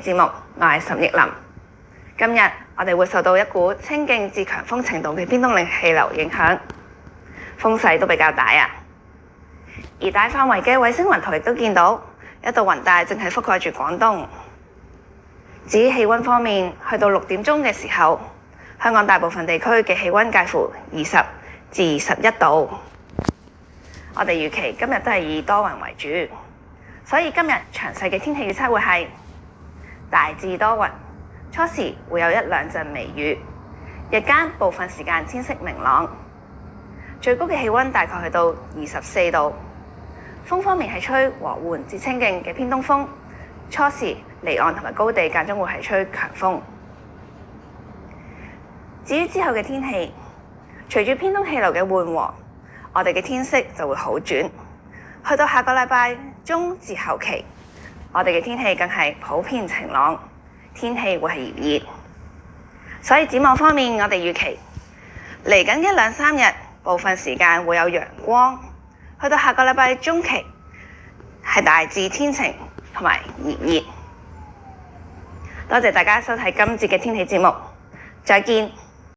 節目，我係岑奕林。今日我哋會受到一股清勁至強風程度嘅偏東冷氣流影響，風勢都比較大啊。而大範圍嘅衛星雲圖亦都見到一道雲帶正係覆蓋住廣東。至於氣溫方面，去到6點鐘嘅時候，香港大部分地區嘅氣溫介乎20至21度。我哋預期今日都係以多雲為主，所以今日詳細嘅天氣預測會係大致多雲，初時會有1-2陣微雨，日間部分時間天色明朗，最高嘅氣溫大概去到24度。風方面係吹和緩至清勁嘅偏東風，初時離岸同埋高地間中會係吹強風。至於之後嘅天氣，隨住偏東氣流嘅緩和，我哋嘅天色就會好轉。去到下個禮拜中至後期，我哋嘅天氣更係普遍晴朗，天氣會係炎熱。所以展望方面，我哋預期嚟緊1-2-3日，部分時間會有陽光。去到下個禮拜中期，係大致天晴同埋炎熱。多謝大家收睇今節嘅天氣節目，再見。